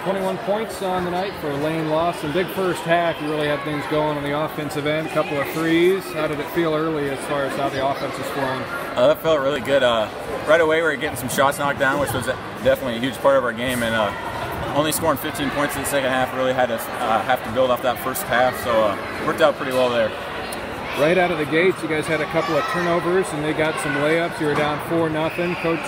21 points on the night for Lawson. Big first half. You really had things going on the offensive end. A couple of threes. How did it feel early as far as how the offense is flowing? That felt really good. Right away we were getting some shots knocked down, which was definitely a huge part of our game. And only scoring 15 points in the second half really had us have to build off that first half. So it worked out pretty well there. Right out of the gates, you guys had a couple of turnovers and they got some layups. You were down 4-0. Coach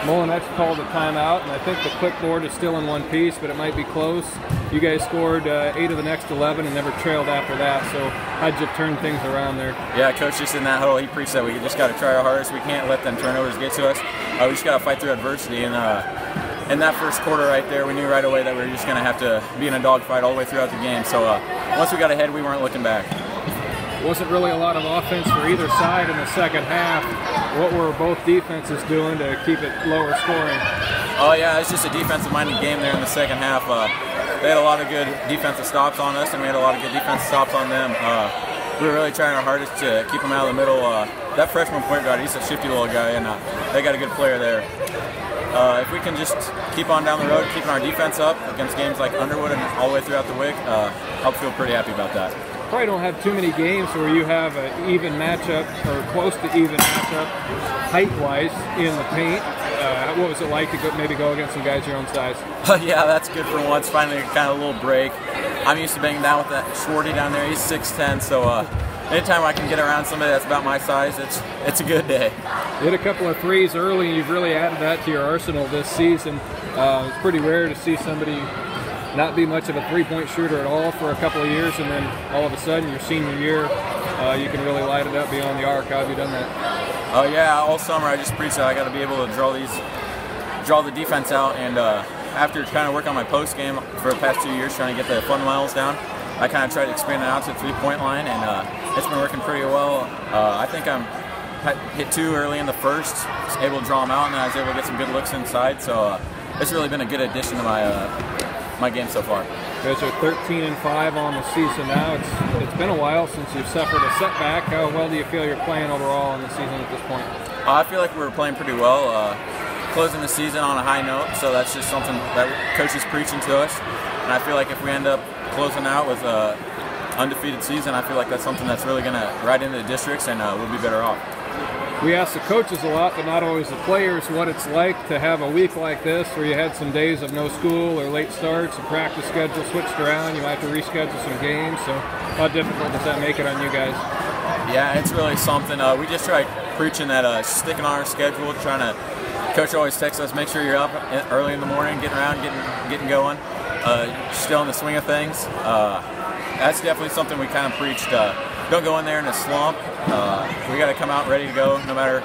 Molinet's called a timeout, and I think the clipboard is still in one piece, but it might be close. You guys scored 8 of the next 11 and never trailed after that, so how'd you turn things around there? Yeah, Coach just in that huddle, he preached that we just got to try our hardest. We can't let them turnovers get to us. We just got to fight through adversity, and in that first quarter right there, we knew right away that we were just going to have to be in a dogfight all the way throughout the game. So once we got ahead, we weren't looking back. Wasn't really a lot of offense for either side in the second half. What were both defenses doing to keep it lower scoring? Oh yeah, it's just a defensive-minded game there in the second half. They had a lot of good defensive stops on us, and we had a lot of good defensive stops on them. We were really trying our hardest to keep them out of the middle. That freshman point guard, he's a shifty little guy, and they got a good player there. If we can just keep on down the road, keeping our defense up against games like Underwood and all the way throughout the week, I'll feel pretty happy about that. Probably don't have too many games where you have an even matchup or close to even matchup height-wise in the paint. What was it like to maybe go against some guys your own size? Yeah, that's good for once. Finally, kind of a little break. I'm used to banging down with that Schwarty down there. He's 6'10", so anytime I can get around somebody that's about my size, it's a good day. You hit a couple of threes early, and you've really added that to your arsenal this season. It's pretty rare to see somebody not be much of a three-point shooter at all for a couple of years, and then all of a sudden, your senior year, you can really light it up beyond the arc. How have you done that? Yeah, all summer I just preached that I got to be able to draw the defense out, and after trying to work on my post game for the past 2 years, trying to get the fundamentals down, I kind of tried to expand it out to the three-point line, and it's been working pretty well. I think I hit 2 early in the first, was able to draw them out, and then I was able to get some good looks inside. So it's really been a good addition to my game so far. You guys are 13-5 on the season now. It's been a while since you've suffered a setback. How well do you feel you're playing overall in the season at this point? I feel like we were playing pretty well, closing the season on a high note. So that's just something that Coach is preaching to us. And I feel like if we end up closing out with an undefeated season, I feel like that's something that's really going to ride into the districts, and we'll be better off. We ask the coaches a lot, but not always the players, what it's like to have a week like this where you had some days of no school or late starts, the practice schedule switched around, you might have to reschedule some games. So how difficult does that make it on you guys? Yeah, it's really something. We just try preaching that sticking on our schedule, trying to, Coach always texts us, make sure you're up early in the morning, getting around, getting going, still in the swing of things. That's definitely something we kind of preached. Don't go in there in a slump. We got to come out ready to go no matter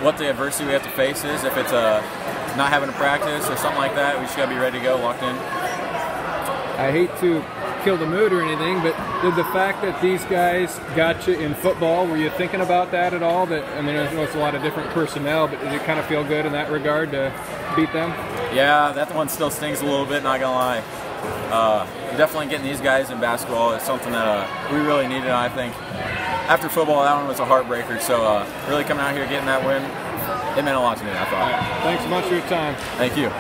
what the adversity we have to face is. If it's not having a practice or something like that, we just got to be ready to go, locked in. I hate to kill the mood or anything, but did the fact that these guys got you in football, were you thinking about that at all? That, I mean, I know it's a lot of different personnel, but did it kind of feel good in that regard to beat them? Yeah, that one still stings a little bit, not going to lie. Definitely getting these guys in basketball is something that we really needed. I think after football, that one was a heartbreaker. So really coming out here, getting that win, it meant a lot to me, I thought. All right. Thanks so much for your time. Thank you.